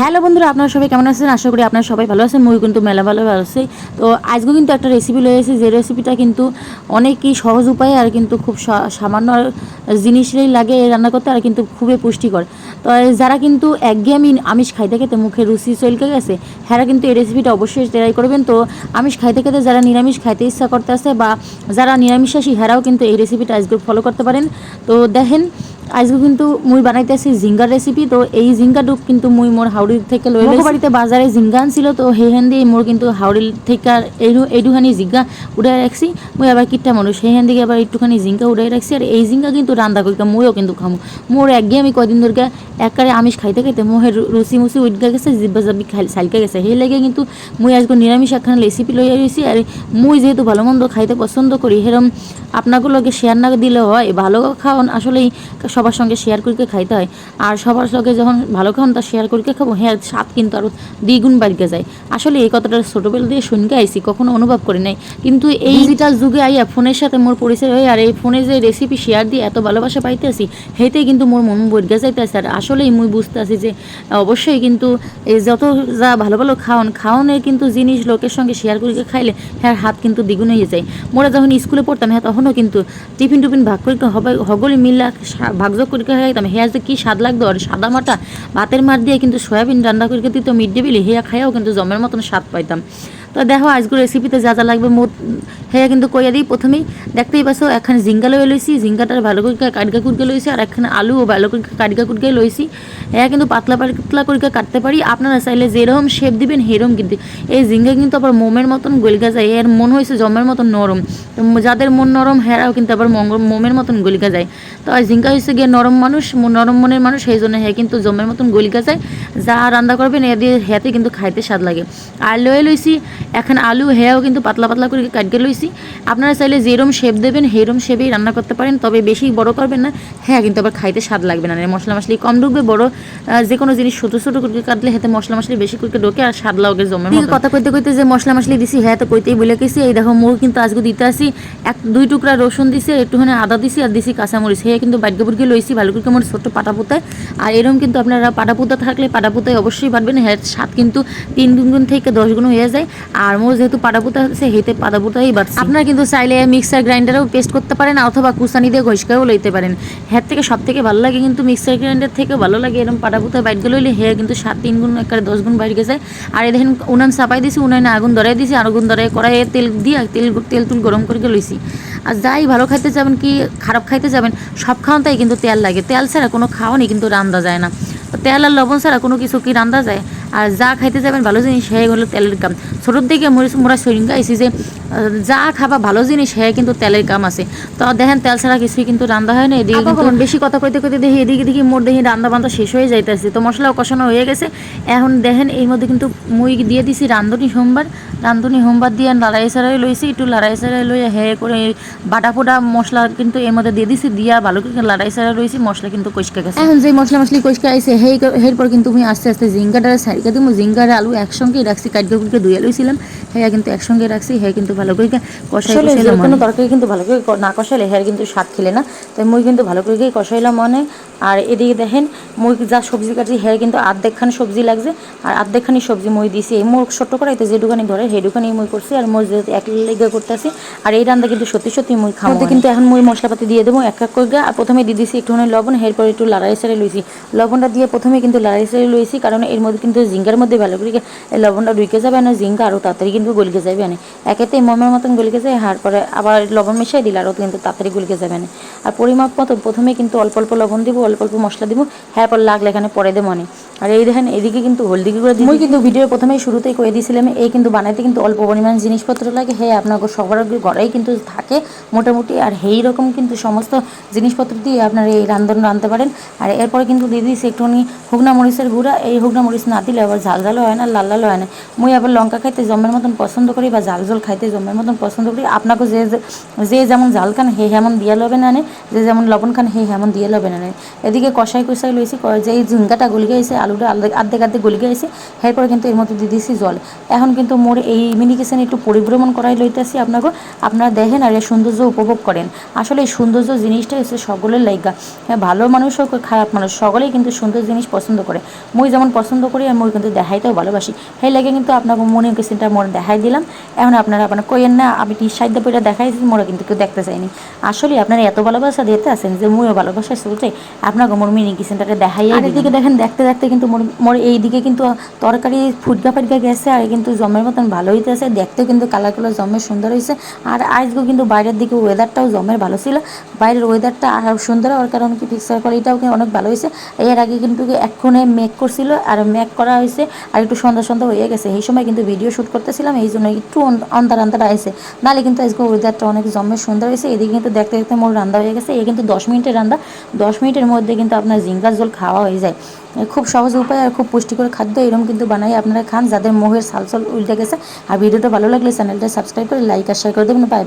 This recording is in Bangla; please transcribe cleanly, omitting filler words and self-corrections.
হ্যালো বন্ধুরা, আপনারা সবাই কেমন আছেন? আশা করি আপনারা সবাই ভালো আছেন। মুই কিন্তু মেলা ভালো আছি। তো আজকে কিন্তু একটা রেসিপি লয়ে এসেছি, যে রেসিপিটা কিন্তু অনেকই সহজ উপায়ে আর কিন্তু খুব সামান্য জিনিসই লাগে রান্না করতে, আর কিন্তু খুবই পুষ্টিকর। তো যারা কিন্তু একঘেয়েমি আমিষ খাইতে খেতে মুখে রুচি চলকে গেছে, হ্যাঁ কিন্তু এই রেসিপিটা অবশ্যই ট্রাই করবেন। তো আমিষ খাইতে খেতে যারা নিরামিষ খাইতে ইচ্ছা করতে আছে, বা যারা নিরামিষাসী, হ্যারাও কিন্তু এই রেসিপিটা আজকে ফলো করতে পারেন। তো দেখেন, আজকে কিন্তু মুই বানাইতেছি জিঙ্গার রেসিপি। তো এই জিঙ্গাটু কিন্তু মুই মোর হাওড়ির থেকে লই বাড়িতে বাজারে জিঙ্গা আনছিল, তো হেহেন দিয়ে মোর কিন্তু হাওড়ির থেকে এইটুখানি জিঙ্গা উড়াই রাখছি। মুই আবার কিটটা মানুষ, হেহেন দিকে আবার একটুখানি জিঙ্গা উড়াই রাখছি। আর এই জিঙ্গা কিন্তু রান্না করি, মুইও কিন্তু খামো। মোর একঘেয়ে আমি কয়দিন ধরে একবারে আমিষ খাইতে খাইতে মোহের রুচি মুচি উঠগা গেছে, জিব্বা জাবি সাইলকা গেছে। সেই লেগে কিন্তু মুই আজকে নিরামিষ একখানা রেসিপি লইয়া রয়েছি। আর মুই যেহেতু ভালো মন্দ খাইতে পছন্দ করি, সেরকম আপনাগুলোকে শেয়ার না দিলে হয়? ভালো খাওয়ান আসলেই সবার সঙ্গে শেয়ার করে খাইতে হয়। আর সবার সঙ্গে যখন ভালো খাওয়ান তা শেয়ার করে খাবো, হ্যাঁ স্বাদ কিন্তু আরও দ্বিগুণ বাড়িতে যায়। আসলে এই কথাটা ছোটোবেলা দিয়ে শুনকে আইছি, কখনো অনুভব করি নাই। কিন্তু এই ডিজিটাল যুগে আইয়া ফোনের সাথে মোর পরিচয় হয়, আর এই ফোনে যে রেসিপি শেয়ার দিয়ে এত ভালোবাসা পাইতে আসি, হেতেই কিন্তু মোর মন বইটা যাইতে আসে। আর আসলেই মুই বুঝতে আছি যে অবশ্যই কিন্তু এই যত যা ভালো ভালো খাওয়ানের কিন্তু জিনিস লোকের সঙ্গে শেয়ার করে খাইলে হ্যাঁ হাত কিন্তু দ্বিগুণ হয়ে যায়। মোরা যখন স্কুলে পড়তাম, হ্যাঁ তখনও কিন্তু টিফিন টুফিন ভাগ করে হগলি মিল্লা ভাগযোগ করে খাইতাম। হ্যাঁ যে কী স্বাদ লাগতো, আর সাদা মাটা ভাতের মার দিয়ে কিন্তু সয়াবিন রান্না করে দিত মিড ডে মিলে, হেয়া খাইয়াও কিন্তু জমের মতন স্বাদ পাইতাম। তো দেখো আজকে রেসিপিতে যা যা লাগবে হ্যাঁ কিন্তু কইয়া দিই। প্রথমেই দেখতেই পাচ্ছ, একখানে জিঙ্গা লয়ে লইছি, জিঙ্গাটার ভালো করে কাটকা কুটকে লইছি। আর একখানে আলুও ভালো করে কাটকা কুটকে লইছি। হ্যাঁ কিন্তু পাতলা পাতলা করে কাটতে পারি, আপনারা চাইলে যেরকম শেপ দিবেন সেরকম। কিন্তু এই জিঙ্গা কিন্তু আবার মোমের মতন গলিকা যায়, এর মন হয়েছে জমের মতন নরম। তো যাদের মন নরম, হ্যাঁরাও কিন্তু আবার মোমের মতন গলিকা যায়। তো জিঙ্গা হয়েছে গিয়ে নরম মানুষ, নরম মনের মানুষ, সেই জন্য হ্যাঁ কিন্তু জমের মতন গলিকা যায়। যা রান্না করবেন এ দিয়ে হ্যাঁতে কিন্তু খাইতে স্বাদ লাগে। আর লয়ে লইছি এখন আলু, হ্যাঁও কিন্তু পাতলা পাতলা করে কাটকে লইছি। আপনারা চাইলে যেরম শেপ দেবেন সেরম শেপেই রান্না করতে পারেন, তবে বেশি বড় করবেন না, হ্যাঁ কিন্তু আবার খাইতে স্বাদ লাগবে না। মশলা মশলি কম ঢুকবে, বড় যে কোনো জিনিস ছোটো ছোটো করে কাটলে হাতে মশলা মশলি বেশি করে ঢোকে আর স্বাদ লাগে জমের মতো। কথা কইতে কইতে যে মশলা মশলি দিছি, হ্যাঁ তো কইতেই বলে গেছি। এই দেখো মোর কিন্তু আজকে দিতে আসি দুই টুকরা রসুন দিছি, একটুখানি আদা দিছি, আর দিছি কাঁচামরিচ। হ্যাঁ কিন্তু বাটকে বুটকে লইছি ভালো করে আমার ছোট্ট পাটা পুতায়। আর এরকম কিন্তু আপনারা পাটা পুতা থাকলে পাটা পুতায় অবশ্যই বাটবেন, হ্যাঁ স্বাদ কিন্তু 3 গুণ থেকে 10 গুণ হয়ে যায়। আর মোর যেহেতু পাটা পুতা হচ্ছে, হেতে পাটা পুতাই বাটছি। আপনারা কিন্তু চাইলে মিক্সার গ্রাইন্ডারেও পেস্ট করতে পারেন, অথবা কুসানি দিয়ে ঘষকাও লইতে পারেন। হ্যাঁ থেকে সব থেকে ভালো লাগে কিন্তু মিক্সার গ্রাইন্ডার থেকে ভালো লাগে এরকম পাটা পুতায় বাইটকে লইলে, হ্যাঁ কিন্তু 3 গুণ একবারে 10 গুণ বাইরে যায়। আর এই দেখেন উনান চাপাই দিছি, উনানে আগুন ধরাই দিছি, আর আগুন ধরাই কড়াইয়ে তেল দিয়ে তেল তুল গরম করে লইছি। আর যাই ভালো খাইতে যাবেন কি খারাপ খাইতে যাবেন, সব খাওয়ানটাই কিন্তু তেল লাগে। তেল ছাড়া কোনো খাওয়ানি কিন্তু রান্দা যায় না। তেল আর লবণ ছাড়া কোনো কিছু কি রান্দা যায়? আর যা খাইতে যাবেন ভালো জিনিস, হ্যাঁ হলো তেলের কাম। ছোটোর দিকে মোরা সরিঙ্গা আইসি যে যা খাবা ভালো জিনিস, হ্যাঁ কিন্তু তেলের কাম আছে। তো দেখেন তেল ছাড়া কিছুই কিন্তু রান্না হয় না। এদিকে কিন্তু বেশি কথা কইতে কইতে দেখি এদিকে দেখি মোর দেখি রান্না বান্ধা শেষ হয়ে যাইতেছে। তো মশলাও কষানো হয়ে গেছে। এখন দেখেন এর মধ্যে কিন্তু মুই দিয়ে দিছি রান্ধুনি সোমবার দিয়ে লাড়াই সাড়াই লইছি, একটু লাড়াই সাড়াই লইয়া হ্যাঁ করে বাটা পোটা মশলা কিন্তু এর মধ্যে দিয়ে দিছি, দিয়া ভালো করে লাড়াই সাড়াই লইছি। মশলা কিন্তু কষকে গেছে। এখন যে মশলা মশলি কষকে আইছে, এরপর কিন্তু আমি আস্তে আস্তে জিঙ্গাটা সারিকা দিব। জিঙ্গার আলু একসঙ্গে রাখছি, কাটকে কুটকে ধুয়ে লইছিলাম, হ্যাঁ কিন্তু একসঙ্গে রাখছি। হ্যাঁ কিন্তু ভালো করে কষাইলে কোনো তরকারি কিন্তু ভালো করে না কষাইলে হ্যাঁ কিন্তু স্বাদ খেলে না। তাই মুই কিন্তু ভালো করে কষাইলাম মনে। আর এদিকে দেখেন মুই যা সবজি কাটছি, হ্যাঁ কিন্তু আর্ধেকখানি সবজি লাগছে, আর আর্ধেকখানি সবজি মই দিছি। এই মোর ছোট্ট কড়াইতে যেটুখানি ঘরে সেটুখানি মই করছি, আর মোর যেহেতু এক লেগে করতেছি। আর এই রান্না কিন্তু সত্যি সত্যি মুই খাওয়া কিন্তু এখন মুই মশলাপাতি দিয়ে দেবো এক এক করে। আর প্রথমে দিয়ে দিছি একটুখানি লবণ, এরপর একটু লাড়াই সাড়ে লইছি। লবণটা দিয়ে প্রথমে কিন্তু লাড়াই সাড়ে লইছি, কারণ এর মধ্যে কিন্তু জিঙ্গার মধ্যে ভালো করে লবণটা ঢুকে যাবে না, জিঙ্গা আরও তাড়াতাড়ি কিন্তু গলিকে যাবে না। একেতে মমের মতন গলিকে যায়, আর পরে আবার লবণ মিশাই দিলে আরও কিন্তু তাড়াতাড়ি গলিকে যাবে না। আর পরিমাপ মতো প্রথমে কিন্তু অল্প অল্প লবণ দিব, অল্প অল্প মশলা দিব, হ্যাঁ পর লাগলে এখানে পরে দেবো মনে। আর এই দেখেন এদিকে কিন্তু হলদি গুঁড়ো দিই। মুই কিন্তু ভিডিও প্রথমেই শুরুতেই কয়ে দিয়েছিলাম, এই কিন্তু বানাইতে কিন্তু অল্প পরিমাণ জিনিসপত্র লাগে। হ্যাঁ আপনার সবার ঘরেই কিন্তু থাকে মোটামুটি। আর এই রকম কিন্তু সমস্ত জিনিসপত্র দিয়ে আপনারা এই রান্ধন রাঁধতে পারেন। আর এরপরে কিন্তু দিয়ে দিয়েছি একটুখানি শুকনা মরিচের গুঁড়া। এই শুকনা মরিচ না দিলে আবার ঝাল ঝালও হয় না, লাল লালও হয় না। মুই আবার লঙ্কা খাইতে জমের মতন পছন্দ করি, বা ঝাল ঝাল খাইতে জমের মতন পছন্দ করি। আপনাকে যে যেমন জাল খান হে হেমন দিয়ে লবেন আনে, যে যেমন লবণ খান হে হেমন দিয়ে লবেন আনে। এদিকে কষাই লইছি, যে এই ঝিঙ্গাটা গলি গেছে, আলুটা আর্ধেক গলি গেছে, এরপরে কিন্তু এর মধ্যে দিয়ে দিয়েছি জল। এখন কিন্তু মোর এই মিনি কিচেনে একটু পরিভ্রমণ করাই লইতেছি আপনাকে, আপনারা দেখেন আর এর সৌন্দর্য উপভোগ করেন। আসলে এই সৌন্দর্য জিনিসটা হচ্ছে সকলের লাইগা, ভালো মানুষ হোক খারাপ মানুষ সকলেই কিন্তু সুন্দর জিনিস পছন্দ করে। মুই যেমন পছন্দ করি আর মুই কিন্তু দেখাইতেও ভালোবাসি, সেই লাগে কিন্তু আপনাকে মনে কিচেনটা মোড় দেখাই দিলাম। এখন আপনারা কইেন না আমি টি সাইড পয়টা দেখাইছি, মোড়ে কিন্তু কেউ দেখতে চাইনি। আসলে আপনারা এত ভালোবাসা দিতে আছেন যে মুইও ভালোবাসা চলছে আপনাকে মোর মিনি কিচেনটাকে দেখাইয়া। আর এদিকে দেখেন দেখতে দেখতে কিন্তু মোর এইদিকে কিন্তু তরকারি ফুটগা গেছে, আর কিন্তু জমের মতন ভালো হইতেছে, দেখতেও কিন্তু কালারগুলো জমের সুন্দর হয়েছে। আর আজকেও কিন্তু বাইরের দিকে ওয়েদারটাও জমের ভালো ছিল, বাইরের ওয়েদারটা আর সুন্দর হওয়ার কারণে কি পিকচার কোয়ালিটিটাও অনেক ভালো হয়েছে। এর আগে কিন্তু এক্ষণে মেঘ করছিল আর মেঘ করা হয়েছে, আর একটু সন্ধ্যা হয়ে গেছে, এই সময় কিন্তু ভিডিও শ্যুট করতেছিলাম, এই জন্য একটু অন্ধার আছে, নাহলে কিন্তু আজকে ওয়েদারটা অনেক জমের সুন্দর হয়েছে। এদিকে কিন্তু দেখতে দেখতে মোর রান্না হয়ে গেছে, এই কিন্তু 10 মিনিটের রান্না, 10 মিনিটের মধ্যে কিন্তু আপনার জিঙ্গার ঝোল খাওয়া হয়ে যায়। খুব সহজ উপায় আর খুব পুষ্টিকর খাদ্য, এরকম কিন্তু বানাই আপনারা খান যাদের মোহের সালসল উল্টে গেছে। আর ভিডিওটা ভালো লাগলে চ্যানেলটা সাবস্ক্রাইব করে লাইক আর শেয়ার করে দেবেন। বাই।